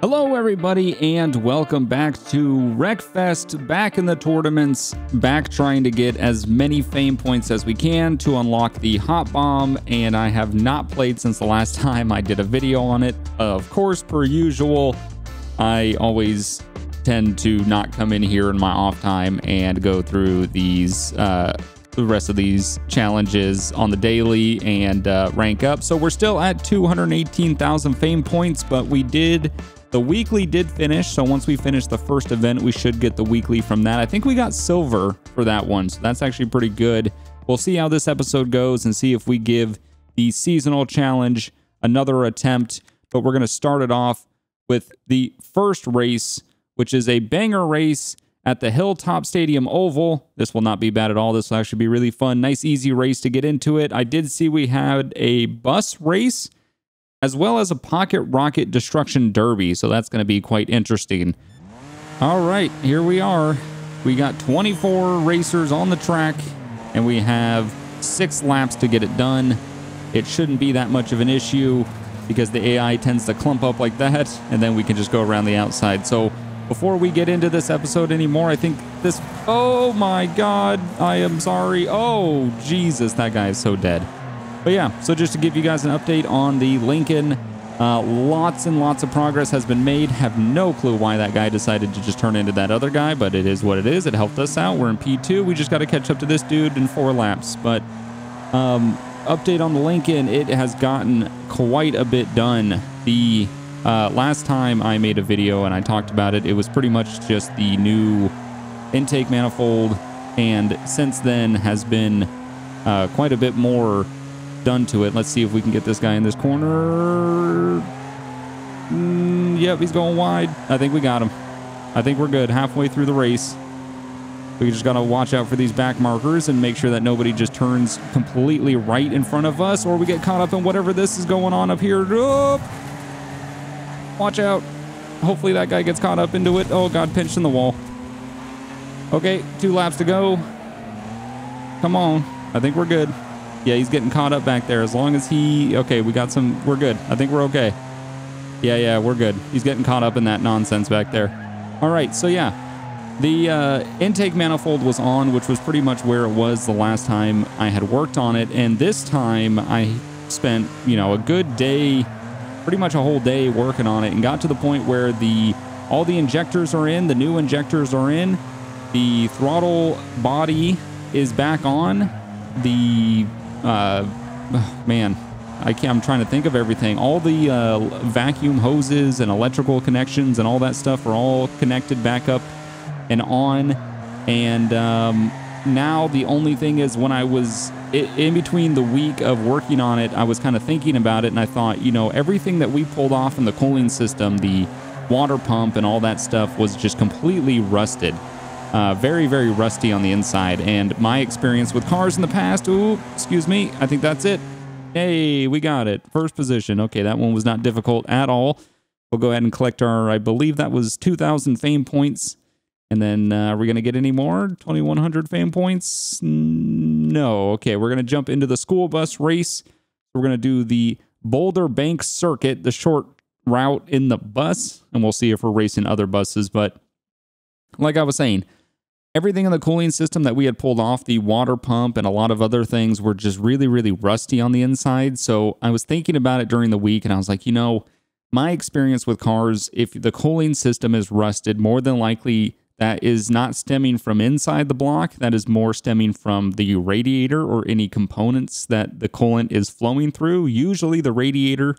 Hello everybody and welcome back to Wreckfest, back in the tournaments, back trying to get as many fame points as we can to unlock the hot bomb, and I have not played since the last time I did a video on it. Of course, per usual, I always tend to not come in here in my off time and go through these the rest of these challenges on the daily and rank up. So we're still at 218,000 fame points, but the weekly did finish. So once we finish the first event, we should get the weekly from that. I think we got silver for that one, so that's actually pretty good. We'll see how this episode goes and see if we give the seasonal challenge another attempt, but we're going to start it off with the first race, which is a banger race at the Hilltop Stadium Oval. This will not be bad at all. This will actually be really fun. Nice, easy race to get into it. I did see we had a bus race as well as a pocket rocket destruction derby, so that's going to be quite interesting. All right, here we are. We got 24 racers on the track, and we have 6 laps to get it done. It shouldn't be that much of an issue because the AI tends to clump up like that, and then we can just go around the outside. So before we get into this episode anymore, I think this... Oh my God, I am sorry. Oh, Jesus, that guy is so dead. But yeah, so just to give you guys an update on the Lincoln, lots and lots of progress has been made. Have no clue why that guy decided to just turn into that other guy, but it is what it is. It helped us out. We're in P2. We just got to catch up to this dude in 4 laps. But update on the Lincoln, it has gotten quite a bit done. The last time I made a video and I talked about it, it was pretty much just the new intake manifold, and since then has been quite a bit more done to it. Let's see if we can get this guy in this corner. Yep, he's going wide. I think we got him. I think we're good halfway through the race. We just got to watch out for these back markers and make sure that nobody just turns completely right in front of us, or we get caught up in whatever this is going on up here. Oh! Watch out. Hopefully that guy gets caught up into it. Oh, God, pinched in the wall. Okay, 2 laps to go. Come on. I think we're good. Yeah, he's getting caught up back there. As long as he... Okay, we got some... We're good. I think we're okay. Yeah, we're good. He's getting caught up in that nonsense back there. All right, so yeah. The intake manifold was on, which was pretty much where it was the last time I had worked on it. And this time I spent, a good day, pretty much a whole day working on it, and got to the point where all the injectors are in, the new injectors are in, the throttle body is back on, the... man, I'm trying to think of everything. All the vacuum hoses and electrical connections and all that stuff are all connected back up and on. And now the only thing is, when I was in between the week of working on it, I was kind of thinking about it, and I thought, everything that we pulled off in the cooling system, the water pump and all that stuff, was just completely rusted. Very, very rusty on the inside. And my experience with cars in the past, ooh, excuse me, I think that's it. Hey, we got it. First position. Okay, that one was not difficult at all. We'll go ahead and collect our, I believe that was 2,000 fame points. And then are we going to get any more? 2,100 fame points? No. Okay, we're going to jump into the school bus race. We're going to do the Boulder Bank Circuit, the short route in the bus. And we'll see if we're racing other buses. But like I was saying, everything in the cooling system that we had pulled off, the water pump and a lot of other things, were just really, really rusty on the inside. So I was thinking about it during the week, and I was like, my experience with cars, if the cooling system is rusted, more than likely that is not stemming from inside the block. That is more stemming from the radiator or any components that the coolant is flowing through. Usually the radiator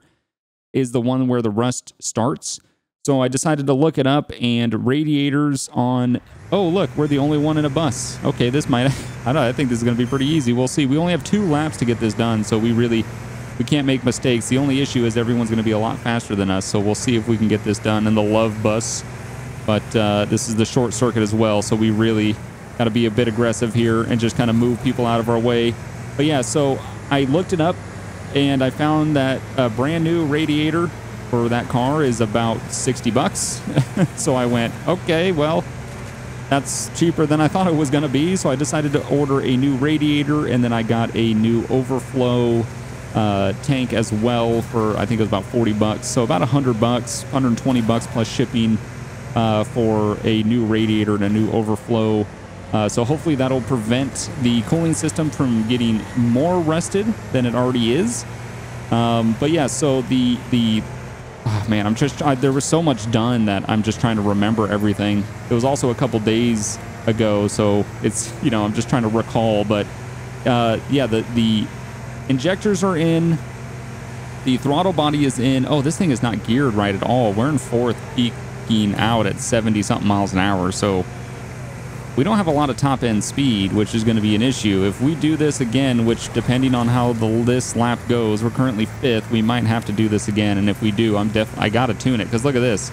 is the one where the rust starts. So I decided to look it up, and radiators on... Oh, look, we're the only one in a bus. Okay, this might... I think this is going to be pretty easy. We'll see. We only have 2 laps to get this done, so we can't make mistakes. The only issue is everyone's going to be a lot faster than us, so we'll see if we can get this done in the Love bus. But this is the short circuit as well, so we really got to be a bit aggressive here and just kind of move people out of our way. But yeah, so I looked it up, and I found that a brand new radiator for that car is about 60 bucks. So I went, okay, well, that's cheaper than I thought it was going to be. So I decided to order a new radiator, and then I got a new overflow tank as well for, I think it was about 40 bucks. So about 100 bucks, 120 bucks plus shipping for a new radiator and a new overflow. So hopefully that'll prevent the cooling system from getting more rusted than it already is. But yeah, so oh man, there was so much done that I'm just trying to remember everything. It was also a couple days ago, so it's, you know, I'm just trying to recall. But yeah, the injectors are in, the throttle body is in. Oh, this thing is not geared right at all. We're in fourth, peaking out at 70 something miles an hour, so we don't have a lot of top end speed, which is going to be an issue. If we do this again, which depending on how this lap goes, we're currently 5th, we might have to do this again. And if we do, I got to tune it, because look at this.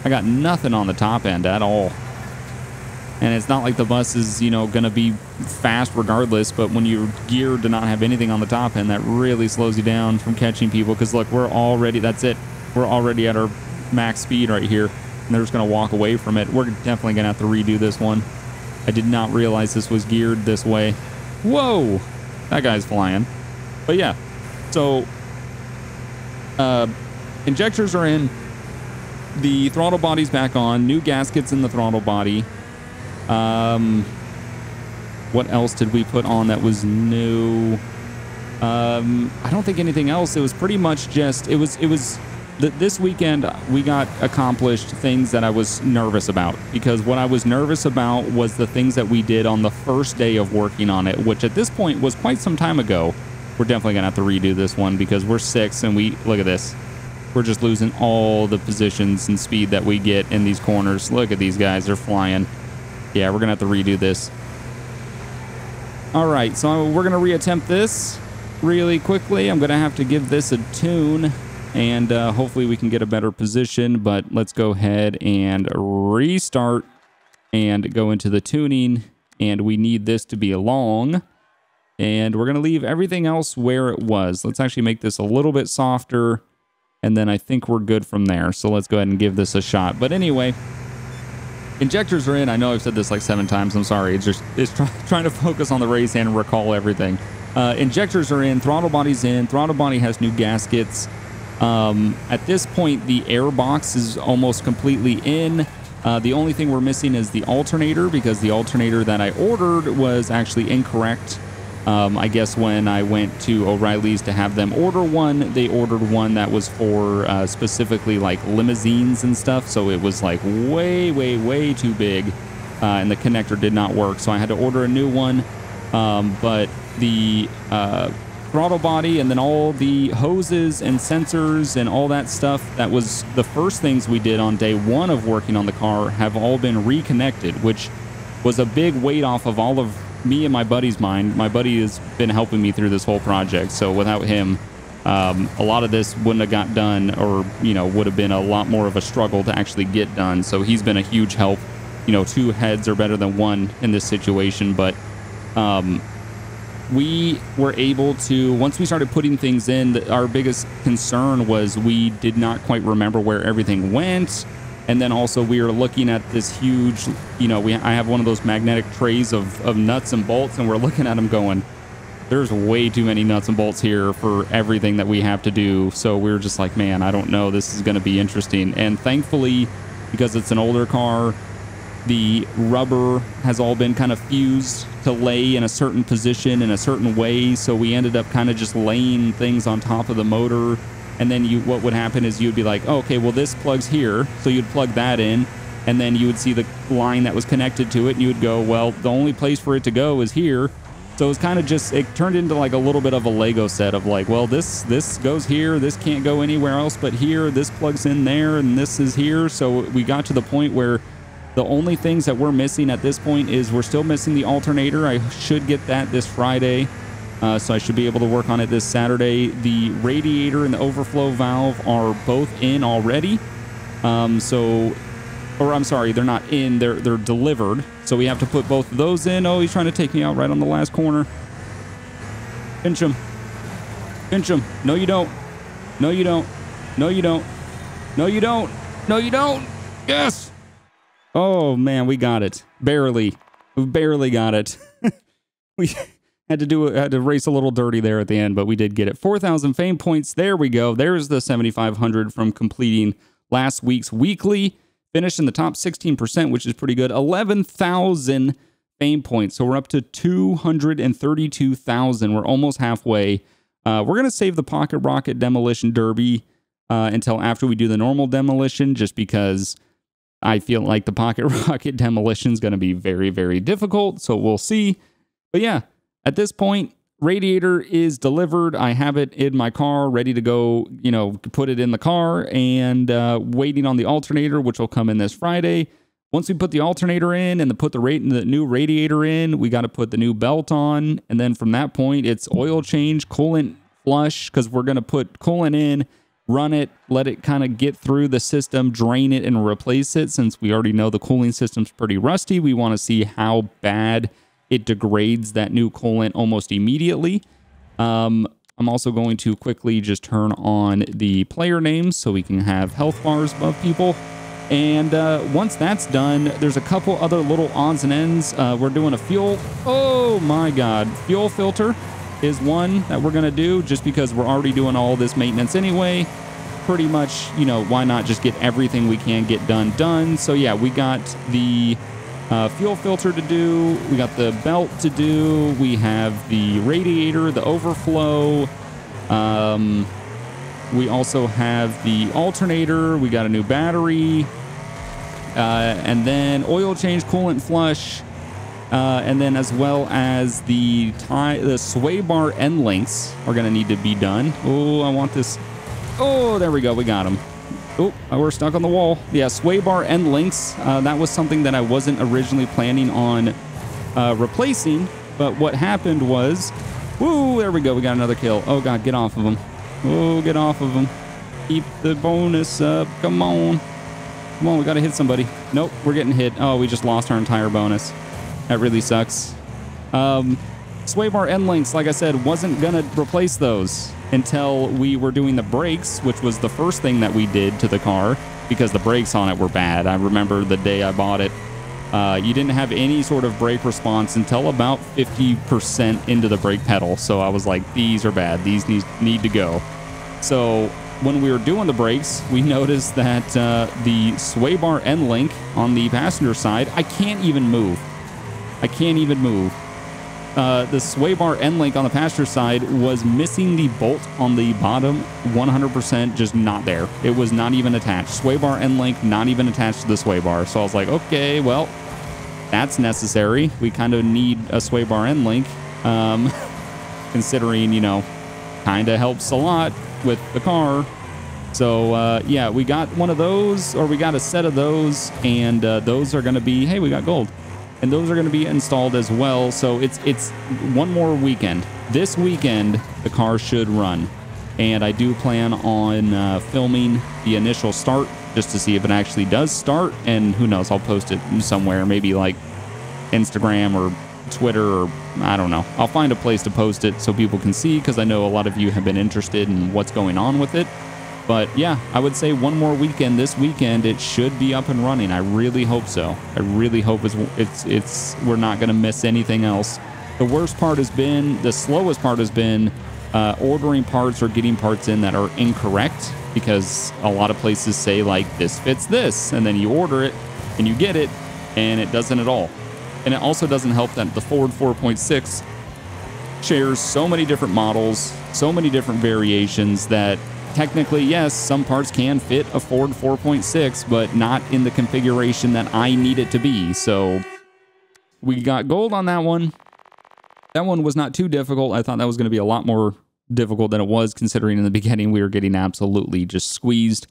I got nothing on the top end at all. And it's not like the bus is, you know, going to be fast regardless, but when you're geared to not have anything on the top end, that really slows you down from catching people. Because look, that's it. We're already at our max speed right here, and they're just going to walk away from it. We're definitely going to have to redo this one. I did not realize this was geared this way. Whoa! That guy's flying. But yeah, so injectors are in. The throttle body's back on. New gaskets in the throttle body. What else did we put on that was new? I don't think anything else. It was pretty much just, this weekend we got accomplished things that I was nervous about, because what I was nervous about was the things that we did on the first day of working on it, which at this point was quite some time ago. We're definitely gonna have to redo this one because we're 6 and look at this. We're just losing all the positions and speed that we get in these corners. Look at these guys, they're flying. Yeah, we're gonna have to redo this. All right, so we're gonna reattempt this really quickly. I'm gonna have to give this a tune, and hopefully we can get a better position, but let's go ahead and restart and go into the tuning, and we need this to be long, and we're gonna leave everything else where it was. Let's actually make this a little bit softer, and then I think we're good from there. So let's go ahead and give this a shot. But anyway, injectors are in. I know I've said this like 7 times. I'm sorry. It's trying to focus on the race and recall everything. Injectors are in. Throttle body's in. Throttle body has new gaskets. At this point, the air box is almost completely in. The only thing we're missing is the alternator, because the alternator that I ordered was actually incorrect. I guess when I went to O'Reilly's to have them order one, they ordered one that was for specifically like limousines and stuff. So it was like way, way, way too big, and the connector did not work. So I had to order a new one. But the throttle body and then all the hoses and sensors and all that stuff, that was the first things we did on day 1 of working on the car, have all been reconnected, which was a big weight off of all of me and my buddy's mind. My buddy has been helping me through this whole project, so without him, a lot of this wouldn't have got done, or, you know, would have been a lot more of a struggle to actually get done. So he's been a huge help. You know, 2 heads are better than 1 in this situation. But we were able to, once we started putting things in, our biggest concern was we did not quite remember where everything went. And then also we were looking at this huge, you know, I have one of those magnetic trays of nuts and bolts, and we're looking at them going, there's way too many nuts and bolts here for everything that we have to do. So we were just like, man, I don't know, this is going to be interesting. And thankfully, because it's an older car, the rubber has all been kind of fused to lay in a certain position in a certain way. So we ended up kind of just laying things on top of the motor. And then what would happen is you'd be like, oh, okay, well, this plugs here. So you'd plug that in, and then you would see the line that was connected to it, and you would go, well, the only place for it to go is here. So it was kind of just, it turned into like a little bit of a Lego set of like, well, this goes here, this can't go anywhere else but here, this plugs in there, and this is here. So we got to the point where the only things that we're missing at this point is we're still missing the alternator. I should get that this Friday. So I should be able to work on it this Saturday. The radiator and the overflow valve are both in already. I'm sorry, they're not in, they're delivered. So we have to put both of those in. Oh, he's trying to take me out right on the last corner. Pinch him. Pinch him. No, you don't. No, you don't. No, you don't. No, you don't. No, you don't. Yes. Oh, man, we got it. Barely. We barely got it. We Had to race a little dirty there at the end, but we did get it. 4,000 fame points. There we go. There's the 7,500 from completing last week's weekly. Finished in the top 16%, which is pretty good. 11,000 fame points. So we're up to 232,000. We're almost halfway. We're going to save the Pocket Rocket Demolition Derby until after we do the normal demolition, just because I feel like the Pocket Rocket Demolition is going to be very, very difficult. So we'll see. But yeah, at this point, radiator is delivered. I have it in my car, ready to go, you know, put it in the car, and waiting on the alternator, which will come in this Friday. Once we put the alternator in and put the new radiator in, we got to put the new belt on. And then from that point, it's oil change, coolant flush, because we're going to put coolant in, run it, let it kind of get through the system, drain it, and replace it. Since we already know the cooling system's pretty rusty, we want to see how bad it degrades that new coolant almost immediately. I'm also going to quickly just turn on the player names so we can have health bars above people. And once that's done, there's a couple other little odds and ends. We're doing a fuel. Oh my God. Fuel filter is one that we're going to do just because we're already doing all this maintenance anyway. Pretty much, you know, why not just get everything we can get done. So yeah, we got the fuel filter to do. We got the belt to do. We have the radiator, the overflow. We also have the alternator. We got a new battery. And then oil change, coolant flush. And then as well as the sway bar end links are going to need to be done. Oh, I want this. Oh, there we go. We got them. Oh, we're stuck on the wall. Yeah, sway bar end links. That was something that I wasn't originally planning on replacing. But what happened was, woo, there we go. We got another kill. Oh, God, get off of them. Oh, get off of them. Keep the bonus up. Come on. Come on, we got to hit somebody. Nope, we're getting hit. Oh, we just lost our entire bonus. That really sucks. Sway bar end links, like I said, wasn't going to replace those until we were doing the brakes, which was the first thing that we did to the car because the brakes on it were bad. I remember the day I bought it. You didn't have any sort of brake response until about 50% into the brake pedal. So I was like, these are bad. These need to go. So when we were doing the brakes, we noticed that the sway bar end link on the passenger side, I can't even move. I can't even move. The sway bar end link on the passenger side was missing the bolt on the bottom 100%, just not there. It was not even attached. Sway bar end link not even attached to the sway bar. So I was like, okay, well, that's necessary. We kind of need a sway bar end link, considering, you know, kind of helps a lot with the car. So yeah, we got one of those, or we got a set of those, and those are going to be, hey, we got gold. And those are going to be installed as well. So it's one more weekend. This weekend, the car should run. And I do plan on filming the initial start just to see if it actually does start. And who knows, I'll post it somewhere, maybe like Instagram or Twitter, or I don't know. I'll find a place to post it so people can see, because I know a lot of you have been interested in what's going on with it. But yeah, I would say one more weekend. This weekend, it should be up and running. I really hope so. I really hope we're not going to miss anything else. The worst part has been, the slowest part has been ordering parts or getting parts in that are incorrect, because a lot of places say like, this fits this, and then you order it and you get it and it doesn't at all. And it also doesn't help that the Ford 4.6 shares so many different models, so many different variations that technically, yes, some parts can fit a Ford 4.6, but not in the configuration that I need it to be. So we got gold on that one. That one was not too difficult. I thought that was going to be a lot more difficult than it was, considering in the beginning we were getting absolutely just squeezed.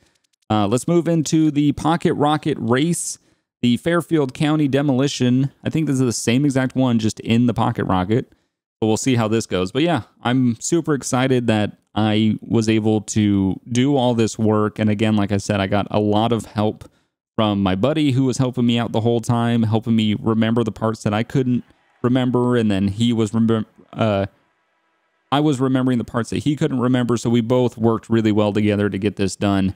Let's move into the Pocket Rocket race, the Fairfield County Demolition. I think this is the same exact one, just in the Pocket Rocket. But we'll see how this goes. But yeah, I'm super excited that I was able to do all this work. And again, like I said, I got a lot of help from my buddy who was helping me out the whole time, helping me remember the parts that I couldn't remember. And then he was I was remembering the parts that he couldn't remember. So we both worked really well together to get this done.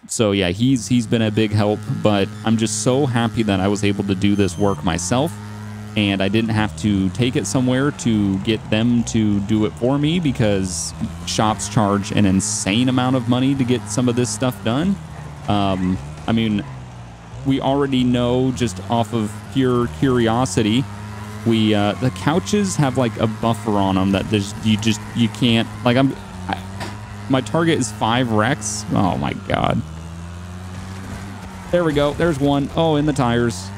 So yeah, he's been a big help, but I'm just so happy that I was able to do this work myself. and I didn't have to take it somewhere to get them to do it for me, because shops charge an insane amount of money to get some of this stuff done. I mean, we already know just off of pure curiosity, the couches have like a buffer on them that you can't, like, my target is 5 wrecks. Oh my God. There we go. There's one. Oh, in the tires.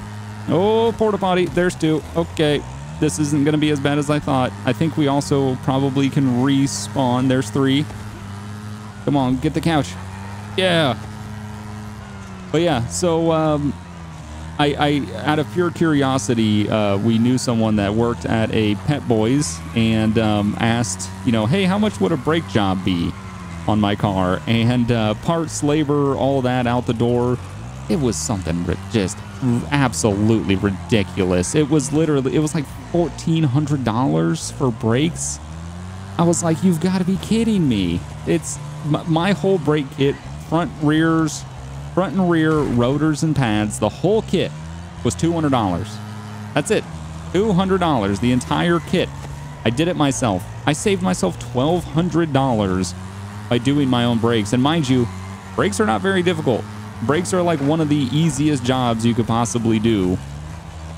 Oh, porta potty. There's 2. Okay. This isn't going to be as bad as I thought. I think we also probably can respawn. There's 3. Come on, get the couch. Yeah. But yeah, so I out of pure curiosity, we knew someone that worked at a Pet Boys, and asked, you know, hey, how much would a brake job be on my car? And parts, labor, all that out the door. It was something just absolutely ridiculous. It was like $1,400 for brakes. I was like, you've got to be kidding me. It's my whole brake kit, front and rear, rotors and pads, the whole kit was $200. That's it. $200, the entire kit. I did it myself. I saved myself $1,200 by doing my own brakes. And mind you, brakes are not very difficult. Brakes are like one of the easiest jobs you could possibly do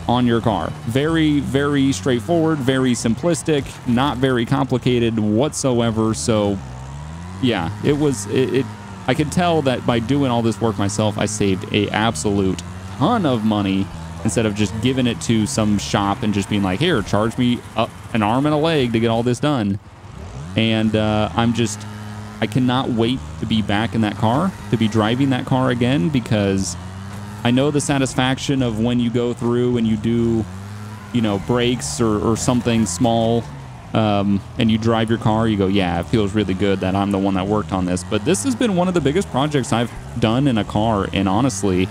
on your car. Very, very straightforward, very simplistic, not very complicated whatsoever. So yeah, I could tell that by doing all this work myself, I saved a absolute ton of money, instead of just giving it to some shop and just being like, here, charge me an arm and a leg to get all this done. And I cannot wait to be back in that car, to be driving that car again, because I know the satisfaction of when you go through and you do, you know, brakes or something small, and you drive your car, you go, yeah, it feels really good that I'm the one that worked on this. But this has been one of the biggest projects I've done in a car in, honestly,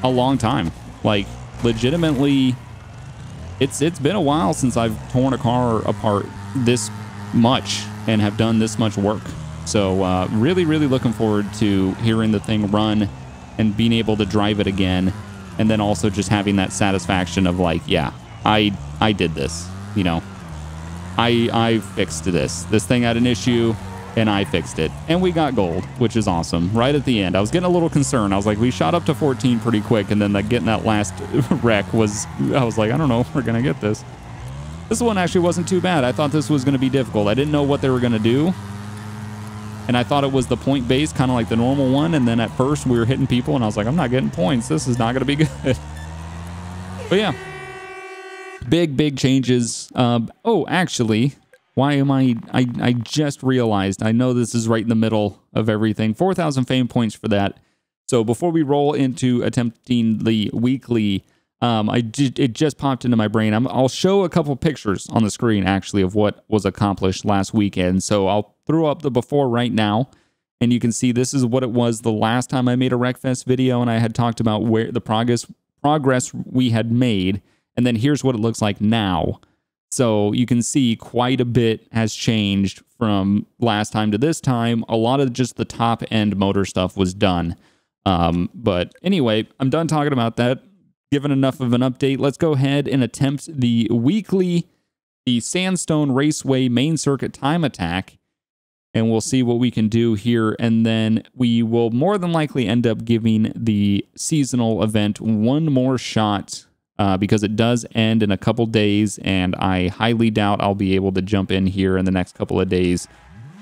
a long time. Like, legitimately, it's been a while since I've torn a car apart this much and have done this much work. So really, really looking forward to hearing the thing run and being able to drive it again. And then also just having that satisfaction of like, yeah, I did this, you know. I fixed this. This thing had an issue and I fixed it. And we got gold, which is awesome. Right at the end, I was getting a little concerned. I was like, we shot up to 14 pretty quick. And then getting that last wreck I was like, I don't know if we're going to get this. This one actually wasn't too bad. I thought this was going to be difficult. I didn't know what they were going to do. And I thought it was the point base, kind of like the normal one. And then at first we were hitting people and I was like, I'm not getting points. This is not going to be good. But yeah, big changes. Oh, actually, why am I just realized, I know this is right in the middle of everything. 4,000 fame points for that. So before we roll into attempting the weekly, it just popped into my brain. I'll show a couple pictures on the screen, actually, of what was accomplished last weekend. So I'll throw up the before right now, and you can see this is what it was the last time I made a Wreckfest video, and I had talked about where the progress we had made, and then here's what it looks like now. So you can see quite a bit has changed from last time to this time. A lot of just the top end motor stuff was done. But anyway, I'm done talking about that. Given enough of an update, let's go ahead and attempt the Sandstone Raceway main circuit time attack, and we'll see what we can do here. And then we will more than likely end up giving the seasonal event one more shot, because it does end in a couple days, and I highly doubt I'll be able to jump in here in the next couple of days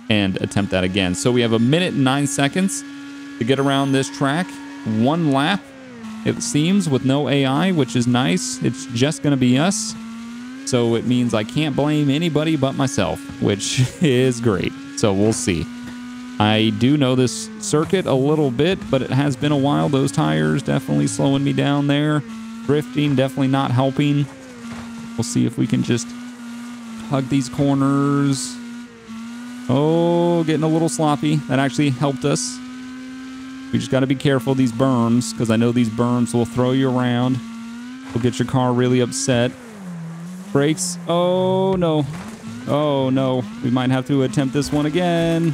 and attempt that again. So we have 1 minute and 9 seconds to get around this track. 1 lap, it seems, with no AI, which is nice. It's just going to be us. So it means I can't blame anybody but myself, which is great. So we'll see. I do know this circuit a little bit, but it has been a while. Those tires definitely slowing me down there. Drifting definitely not helping. We'll see if we can just hug these corners. Oh, getting a little sloppy. That actually helped us. We just got to be careful these berms, because I know these berms will throw you around. Will get your car really upset. Brakes. Oh, no. Oh, no. We might have to attempt this one again.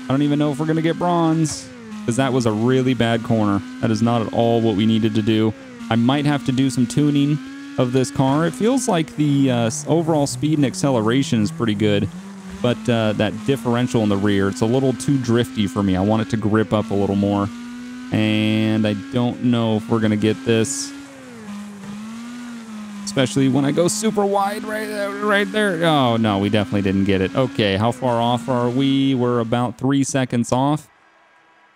I don't even know if we're going to get bronze, because that was a really bad corner. That is not at all what we needed to do. I might have to do some tuning of this car. It feels like the overall speed and acceleration is pretty good, but that differential in the rear, it's a little too drifty for me. I want it to grip up a little more, and I don't know if we're going to get this, especially when I go super wide right there. Oh, no, we definitely didn't get it. Okay, how far off are we? We're about 3 seconds off.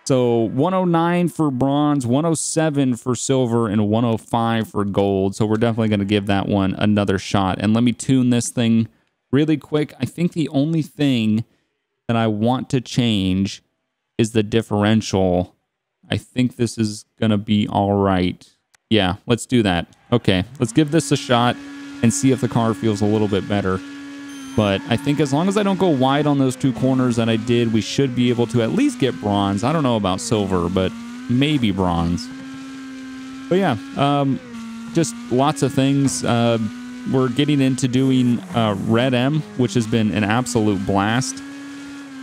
So 109 for bronze, 107 for silver, and 105 for gold. So we're definitely going to give that one another shot. And let me tune this thing really quick. I think the only thing that I want to change is the differential. I think this is going to be all right. Yeah, let's do that. Okay, let's give this a shot and see if the car feels a little bit better. But I think as long as I don't go wide on those 2 corners that I did, we should be able to at least get bronze. I don't know about silver, but maybe bronze. But yeah, just lots of things. We're getting into doing Red M, which has been an absolute blast.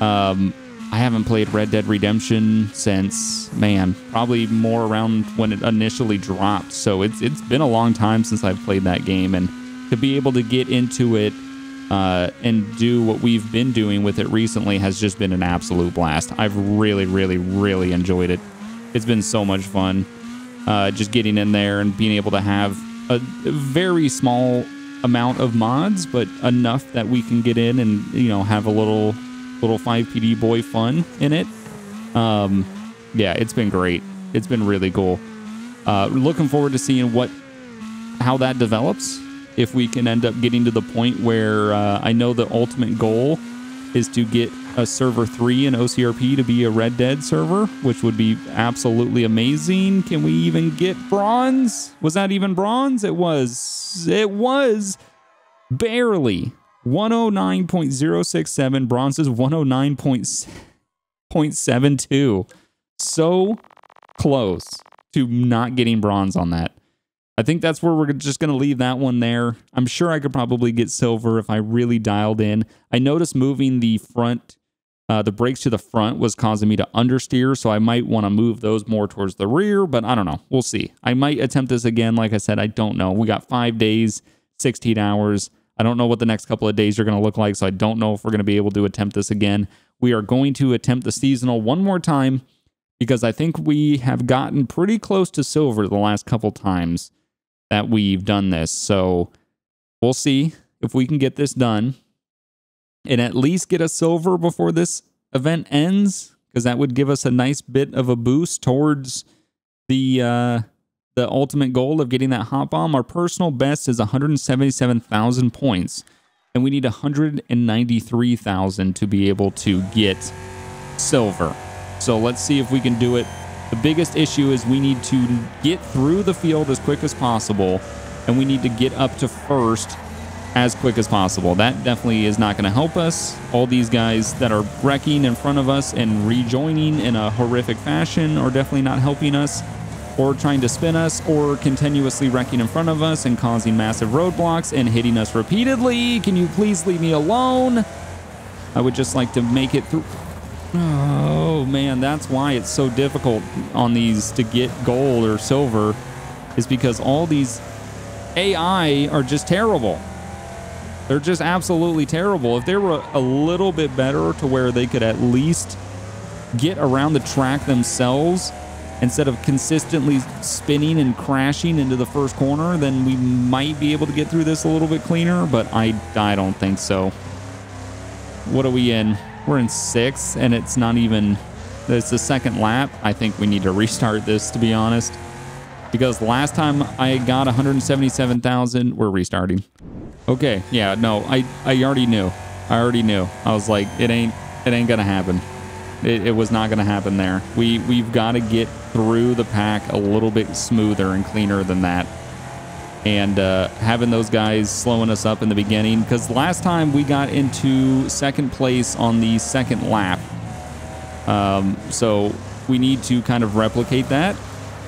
I haven't played Red Dead Redemption since, man, probably more around when it initially dropped. So it's been a long time since I've played that game, and to be able to get into it and do what we've been doing with it recently has just been an absolute blast. I've really, really, really enjoyed it. It's been so much fun just getting in there and being able to have a very small amount of mods, but enough that we can get in and, you know, have a little 5PD boy fun in it. Yeah, it's been great. It's been really cool. Looking forward to seeing how that develops. If we can end up getting to the point where I know the ultimate goal is to get a server 3 in OCRP to be a Red Dead server, which would be absolutely amazing. Can we even get bronze? Was that even bronze? It was barely. 109.067. Bronze is 109.72. So close to not getting bronze on that. I think that's where we're just going to leave that one there. I'm sure I could probably get silver if I really dialed in. I noticed moving the front, the brakes to the front was causing me to understeer, so I might want to move those more towards the rear, but I don't know. We'll see. I might attempt this again. Like I said, I don't know. We got 5 days, 16 hours. I don't know what the next couple of days are going to look like, so I don't know if we're going to be able to attempt this again. We are going to attempt the seasonal one more time because I think we have gotten pretty close to silver the last couple times that we've done this. So we'll see if we can get this done and at least get a silver before this event ends, because that would give us a nice bit of a boost towards the ultimate goal of getting that hot bomb. Our personal best is 177,000 points, and we need 193,000 to be able to get silver. So let's see if we can do it. The biggest issue is we need to get through the field as quick as possible, and we need to get up to first as quick as possible. That definitely is not going to help us. All these guys that are wrecking in front of us and rejoining in a horrific fashion are definitely not helping us, or trying to spin us, or continuously wrecking in front of us and causing massive roadblocks and hitting us repeatedly. Can you please leave me alone? I would just like to make it through. Oh man, that's why it's so difficult on these to get gold or silver, is because all these AI are just terrible. They're just absolutely terrible. If they were a little bit better to where they could at least get around the track themselves instead of consistently spinning and crashing into the first corner, then we might be able to get through this a little bit cleaner, but I don't think so. What are we in? We're in 6th, and it's not even, it's the second lap. I think we need to restart this, to be honest, because last time I got 177,000. We're restarting. Okay, yeah, no, I already knew. I was like, it ain't gonna happen. It was not gonna happen there. We've got to get through the pack a little bit smoother and cleaner than that. And having those guys slowing us up in the beginning, because last time we got into second place on the second lap. So we need to kind of replicate that.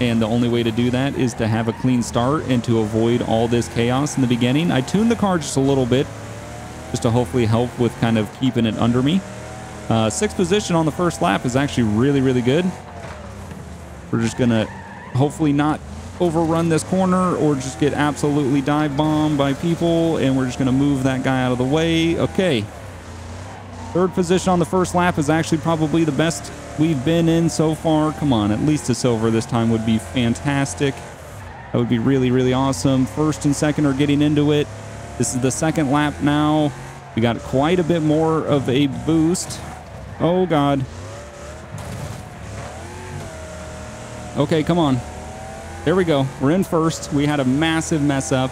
And the only way to do that is to have a clean start and to avoid all this chaos in the beginning. I tuned the car just a little bit, just to hopefully help with kind of keeping it under me. 6th position on the first lap is actually really, really good. We're just going to hopefully not overrun this corner or just get absolutely dive bombed by people, and we're just going to move that guy out of the way. Okay. Third position on the first lap is actually probably the best we've been in so far. Come on, at least a silver this time would be fantastic. That would be really, really awesome. First and second are getting into it. This is the second lap now. We got quite a bit more of a boost. Oh, God. Okay, come on. There we go. We're in first. We had a massive mess up,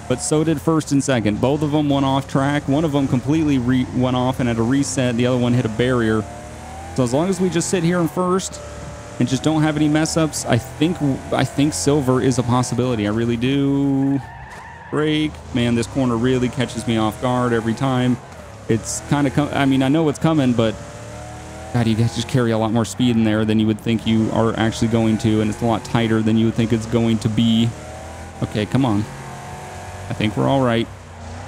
but so did first and second. Both of them went off track. One of them completely went off and had a reset. The other one hit a barrier. So as long as we just sit here in first and just don't have any mess ups, I think silver is a possibility. I really do. Brake. Man, this corner really catches me off guard every time. It's kind of, I mean, I know it's coming, but God, you guys just carry a lot more speed in there than you would think you are actually going to, and it's a lot tighter than you would think it's going to be. Okay, come on. I think we're all right.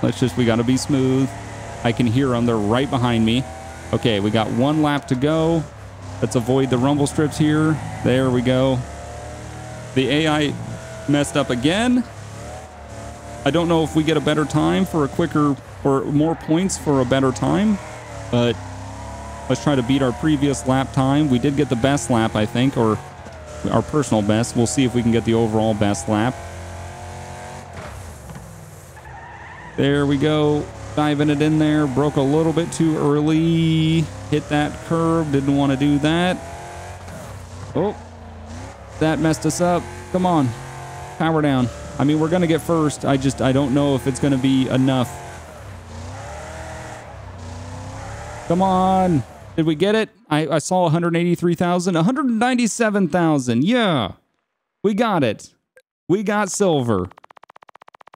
We got to be smooth. I can hear them. They're right behind me. Okay, we got one lap to go. Let's avoid the rumble strips here. There we go. The AI messed up again. I don't know if we get a better time for a quicker or more points for a better time, but let's try to beat our previous lap time. We did get the best lap, I think, or our personal best. We'll see if we can get the overall best lap. There we go. Diving it in there. Broke a little bit too early. Hit that curb. Didn't want to do that. Oh, that messed us up. Come on. Power down. I mean, we're going to get first. I don't know if it's going to be enough. Come on. Did we get it? I saw 183,000. 197,000. Yeah. We got it. We got silver.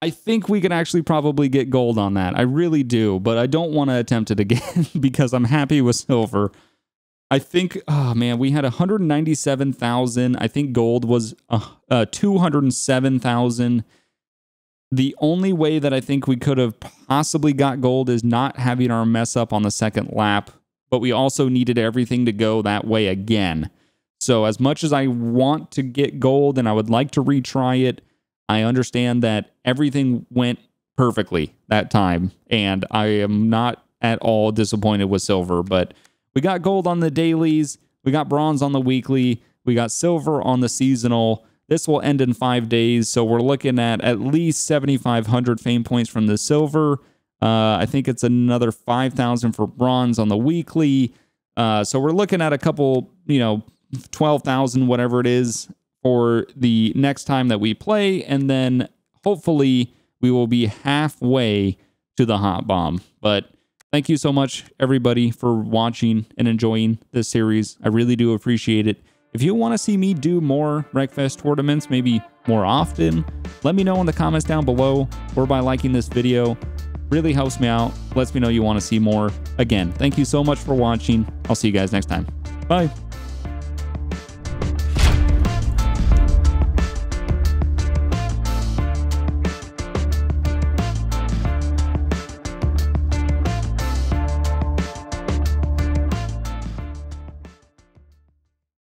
I think we could actually probably get gold on that. I really do, but I don't want to attempt it again because I'm happy with silver. I think, oh man, we had 197,000. I think gold was 207,000. The only way that I think we could have possibly got gold is not having our mess up on the second lap, but we also needed everything to go that way again. So as much as I want to get gold and I would like to retry it, I understand that everything went perfectly that time, and I am not at all disappointed with silver, but we got gold on the dailies, we got bronze on the weekly, we got silver on the seasonal. This will end in 5 days, so we're looking at least 7,500 fame points from the silver. I think it's another 5,000 for bronze on the weekly. So we're looking at a couple, 12,000, whatever it is, for the next time that we play, and then hopefully we will be halfway to the hot bomb. But thank you so much, everybody, for watching and enjoying this series. I really do appreciate it. If you want to see me do more Wreckfest tournaments, maybe more often, let me know in the comments down below or by liking this video. Really helps me out. Lets me know you want to see more. Again, thank you so much for watching. I'll see you guys next time. Bye.